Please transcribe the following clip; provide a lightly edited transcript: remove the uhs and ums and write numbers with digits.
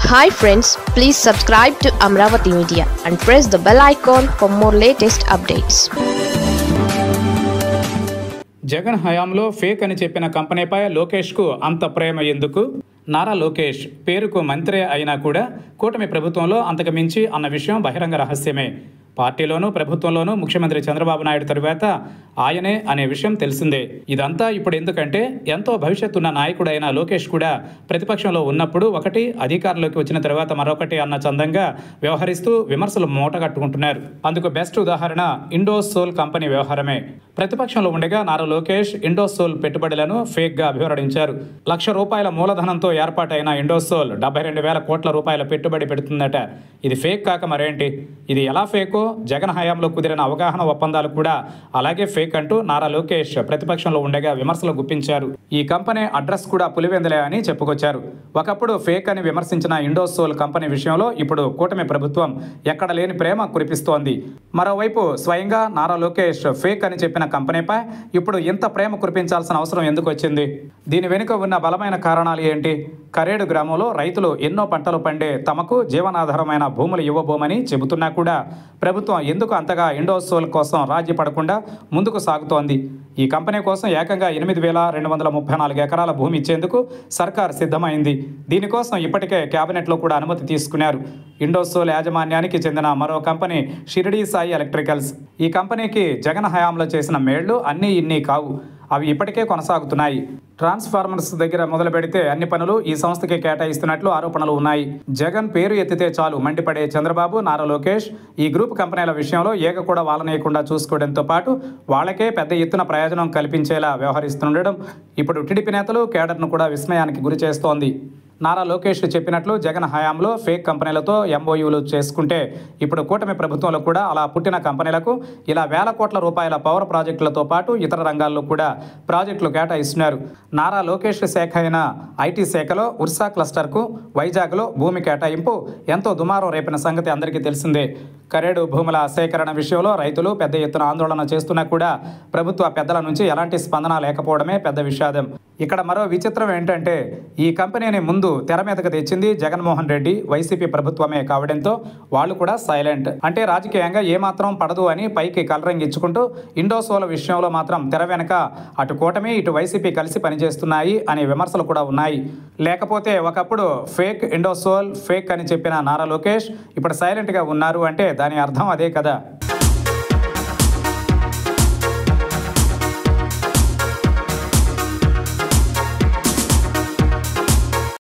Hi friends, please subscribe to Amravati Media and press the bell icon for more latest updates. Jagan హయాంలో fake అని చెప్పిన కంపెనీపై లోకేష్కు అంత ప్రేమ ఎందుకు? నారా లోకేష్ పేరుకు మంత్రే అయినా కూడా కూటమి ప్రభుత్వంలో అంతకు మించి అన్న విషయం బహిరంగ రహస్యమే. పార్టీలోనూ ప్రభుత్వంలోనూ ముఖ్యమంత్రి చంద్రబాబు నాయుడు తరువాత ఆయనే అనే విషయం తెలిసిందే. ఇదంతా ఇప్పుడు ఎందుకంటే ఎంతో భవిష్యత్తున్న నాయకుడైన లోకేష్ కూడా ప్రతిపక్షంలో ఉన్నప్పుడు ఒకటి, అధికారంలోకి వచ్చిన తర్వాత మరొకటి అన్న చందంగా వ్యవహరిస్తూ విమర్శలు మూటగట్టుకుంటున్నారు. అందుకు బెస్ట్ ఉదాహరణ ఇండోసోల్ కంపెనీ వ్యవహారమే. ప్రతిపక్షంలో ఉండగా నారా లోకేష్ ఇండోసోల్ పెట్టుబడులను ఫేక్గా అభివర్ణించారు. ₹1,00,000 మూలధనంతో ఏర్పాటైన ఇండోసోల్ 72,000 కోట్ల రూపాయల పెట్టుబడి పెడుతుందట. ఇది ఫేక్ కాక మరేంటి? ఇది ఎలా ఫేకో జగన్ హయాంలో కుదిరిన అవగాహన ఒప్పందాలు కూడా అలాగే ఫేక్ అంటూ నారా లోకేష్ ప్రతిపక్షంలో ఉండగా విమర్శలు గుప్పించారు. ఈ కంపెనీ అడ్రస్ కూడా పులివెందులే అని చెప్పుకొచ్చారు. ఒకప్పుడు ఫేక్ అని విమర్శించిన ఇండోసోల్ కంపెనీ విషయంలో ఇప్పుడు కూటమి ప్రభుత్వం ఎక్కడ లేని ప్రేమ కురిపిస్తోంది. మరోవైపు స్వయంగా నారా లోకేష్ ఫేక్ అని చెప్పిన కంపెనీపై ఇప్పుడు ఇంత ప్రేమ కురిపించాల్సిన అవసరం ఎందుకు వచ్చింది? దీని వెనుక ఉన్న బలమైన కారణాలు ఏంటి? కరేడు గ్రామంలో రైతులు ఎన్నో పంటలు పండే తమకు జీవనాధారమైన భూములు ఇవ్వబోమని చెబుతున్నా కూడా ప్రభుత్వం ఎందుకు అంతగా ఇండోసోల్ కోసం రాజీ పడకుండా ముందుకు సాగుతోంది? ఈ కంపెనీ కోసం ఏకంగా 8,234 ఎకరాల భూమి ఇచ్చేందుకు సర్కార్ సిద్ధమైంది. దీనికోసం ఇప్పటికే కేబినెట్లో కూడా అనుమతి తీసుకున్నారు. ఇండోసోల్ యాజమాన్యానికి చెందిన మరో కంపెనీ షిరిడి సాయి ఎలక్ట్రికల్స్. ఈ కంపెనీకి జగన్ హయాంలో చేసిన మేళ్లు అన్నీ ఇన్ని కావు. అవి ఇప్పటికే కొనసాగుతున్నాయి. ట్రాన్స్ఫార్మర్స్ దగ్గర మొదలు పెడితే అన్ని పనులు ఈ సంస్థకి కేటాయిస్తున్నట్లు ఆరోపణలు ఉన్నాయి. జగన్ పేరు ఎత్తితే చాలు మండిపడే చంద్రబాబు, నారా లోకేష్ ఈ గ్రూప్ కంపెనీల విషయంలో ఏక కూడా వాలనేయకుండా చూసుకోవడంతో పాటు వాళ్లకే పెద్ద ఎత్తున ప్రయోజనం కల్పించేలా వ్యవహరిస్తుండడం ఇప్పుడు టీడీపీ నేతలు, కేడర్ను కూడా విస్మయానికి గురి చేస్తోంది. నారా లోకేష్ చెప్పినట్లు జగన్ హయాంలో ఫేక్ కంపెనీలతో ఎంఓయూలు చేసుకుంటే ఇప్పుడు కూటమి ప్రభుత్వంలో కూడా అలా పుట్టిన కంపెనీలకు ఇలా వేల కోట్ల రూపాయల పవర్ ప్రాజెక్టులతో పాటు ఇతర రంగాల్లో కూడా ప్రాజెక్టులు కేటాయిస్తున్నారు. నారా లోకేష్ శాఖ అయిన ఐటీ శాఖలో ఉర్సా క్లస్టర్కు వైజాగ్లో భూమి కేటాయింపు ఎంతో దుమారం రేపిన సంగతి అందరికీ తెలిసిందే. కరేడు భూముల సేకరణ విషయంలో రైతులు పెద్ద ఎత్తున ఆందోళన చేస్తున్నా కూడా ప్రభుత్వ పెద్దల నుంచి ఎలాంటి స్పందన లేకపోవడమే పెద్ద విషాదం. ఇక్కడ మరో విచిత్రం ఏంటంటే ఈ కంపెనీని ముందు తెర మీదకు తెచ్చింది జగన్మోహన్ రెడ్డి, వైసీపీ ప్రభుత్వమే కావడంతో వాళ్ళు కూడా సైలెంట్. అంటే రాజకీయంగా ఏమాత్రం పడదు అని పైకి కలరంగిచ్చుకుంటూ ఇండోసోల్ విషయంలో మాత్రం తెర వెనక అటు కూటమి ఇటు వైసీపీ కలిసి పనిచేస్తున్నాయి అనే విమర్శలు కూడా ఉన్నాయి. లేకపోతే ఒకప్పుడు ఫేక్ ఇండోసోల్ ఫేక్ అని చెప్పిన నారా లోకేష్ ఇప్పుడు సైలెంట్గా ఉన్నారు అంటే దాని అర్థం అదే కదా.